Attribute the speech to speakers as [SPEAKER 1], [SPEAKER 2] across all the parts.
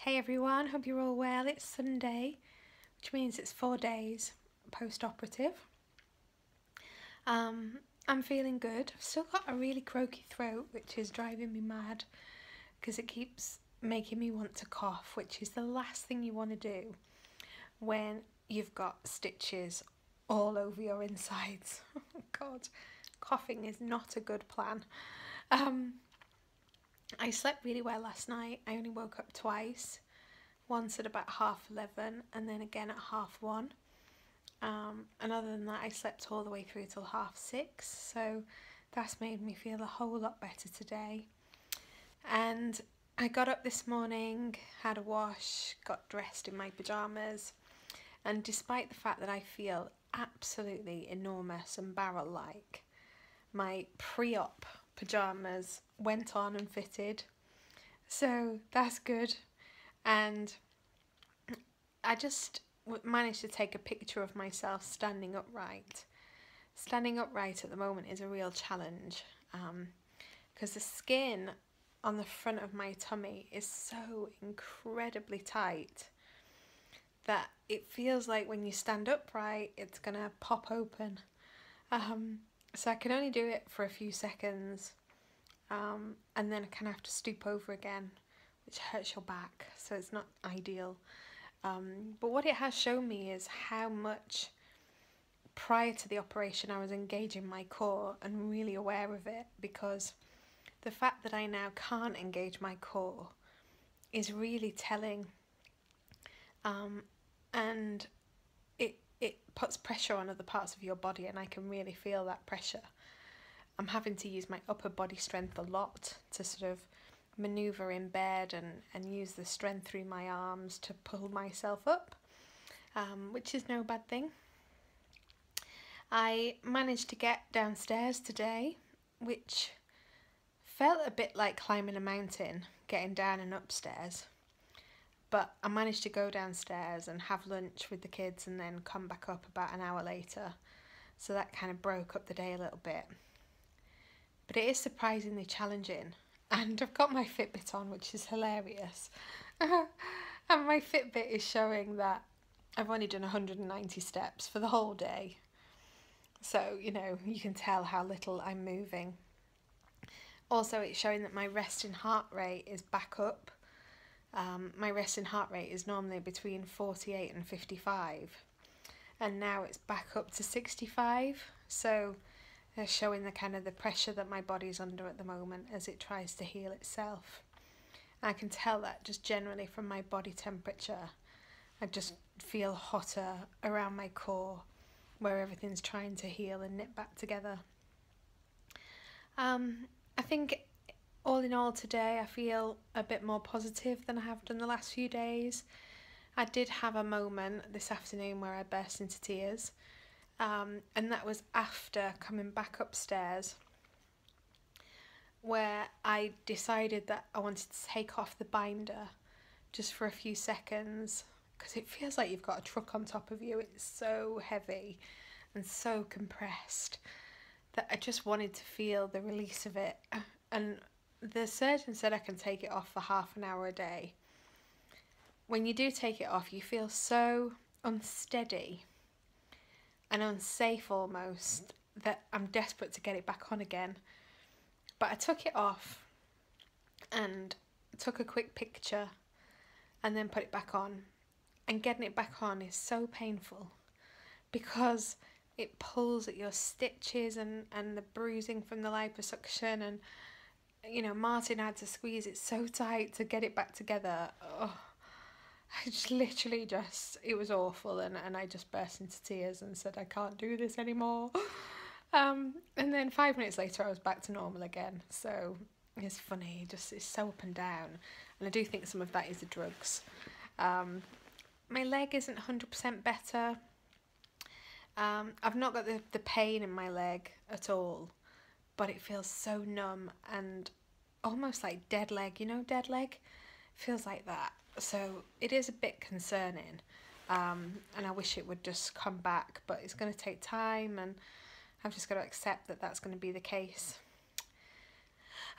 [SPEAKER 1] Hey everyone, hope you're all well. It's Sunday, which means it's 4 days post-operative. I'm feeling good. I've still got a really croaky throat, which is driving me mad because it keeps making me want to cough, which is the last thing you want to do when you've got stitches all over your insides. Oh God, coughing is not a good plan. I slept really well last night. I only woke up twice. Once at about 11:30 and then again at 1:30. And other than that, I slept all the way through till 6:30. So that's made me feel a whole lot better today. And I got up this morning, had a wash, got dressed in my pyjamas. And despite the fact that I feel absolutely enormous and barrel-like, my pre-op pyjamas went on and fitted. So that's good. And I just managed to take a picture of myself standing upright. Standing upright at the moment is a real challenge because the skin on the front of my tummy is so incredibly tight that it feels like when you stand upright it's gonna pop open. So I can only do it for a few seconds and then I kind of have to stoop over again, which hurts your back, so it's not ideal. But what it has shown me is how much prior to the operation I was engaging my core and really aware of it, because the fact that I now can't engage my core is really telling, and it puts pressure on other parts of your body, and I can really feel that pressure. I'm having to use my upper body strength a lot to sort of maneuver in bed and use the strength through my arms to pull myself up, which is no bad thing. I managed to get downstairs today, which felt a bit like climbing a mountain, getting down and upstairs. But I managed to go downstairs and have lunch with the kids and then come back up about an hour later. So that kind of broke up the day a little bit. But it is surprisingly challenging. And I've got my Fitbit on, which is hilarious. And my Fitbit is showing that I've only done 190 steps for the whole day. So, you know, you can tell how little I'm moving. Also, it's showing that my resting heart rate is back up. My resting heart rate is normally between 48 and 55. And now it's back up to 65. So they're showing the kind of the pressure that my body's under at the moment as it tries to heal itself. I can tell that just generally from my body temperature. I just feel hotter around my core where everything's trying to heal and knit back together. I think all in all today I feel a bit more positive than I have done the last few days. I did have a moment this afternoon where I burst into tears. And that was after coming back upstairs, where I decided that I wanted to take off the binder just for a few seconds, because it feels like you've got a truck on top of you. It's so heavy and so compressed that I just wanted to feel the release of it. And the surgeon said I can take it off for half an hour a day. When you do take it off, you feel so unsteady and unsafe almost that I'm desperate to get it back on again. But I took it off and took a quick picture and then put it back on. And getting it back on is so painful because it pulls at your stitches and the bruising from the liposuction, and you know, Martin had to squeeze it so tight to get it back together. Oh, I just literally it was awful, and I just burst into tears and said I can't do this anymore. And then 5 minutes later I was back to normal again. So it's funny, just it's so up and down, and I do think some of that is the drugs. My leg isn't 100% better. I've not got the pain in my leg at all, but it feels so numb and almost like dead leg, you know, dead leg? Feels like that. So it is a bit concerning, and I wish it would just come back, but it's going to take time, and I've just got to accept that that's going to be the case.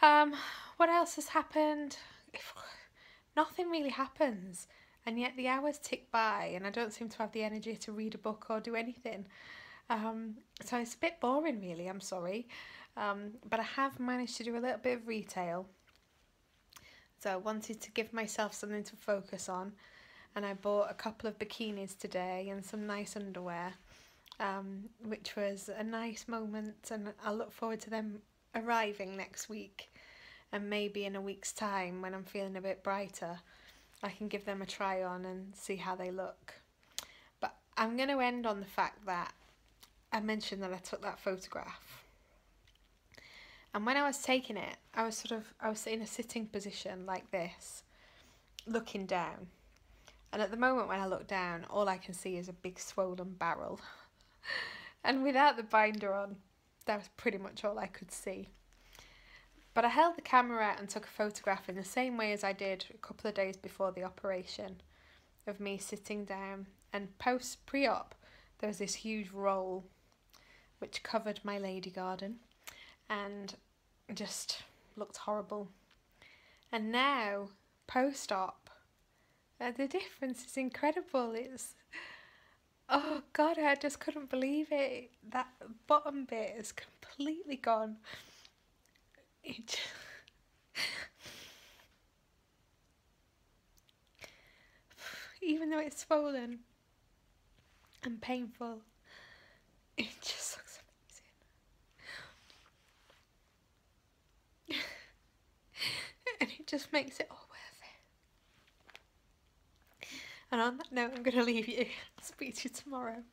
[SPEAKER 1] What else has happened? nothing really happens. And yet the hours tick by and I don't seem to have the energy to read a book or do anything. So it's a bit boring really, I'm sorry. But I have managed to do a little bit of retail. So I wanted to give myself something to focus on. And I bought a couple of bikinis today and some nice underwear, which was a nice moment, and I look forward to them arriving next week. And maybe in a week's time, when I'm feeling a bit brighter, I can give them a try on and see how they look. But I'm going to end on the fact that I mentioned that I took that photograph. And when I was taking it, I was in a sitting position like this, looking down. And at the moment when I look down, all I can see is a big swollen barrel. And without the binder on, that was pretty much all I could see. But I held the camera out and took a photograph in the same way as I did a couple of days before the operation, of me sitting down. And pre-op, there was this huge roll which covered my lady garden and just looked horrible. And now, post-op, the difference is incredible. It's, oh God, I just couldn't believe it. That bottom bit is completely gone. It even though it's swollen and painful, it just looks amazing. And it just makes it all worth it. And on that note, I'm going to leave you. I'll speak to you tomorrow.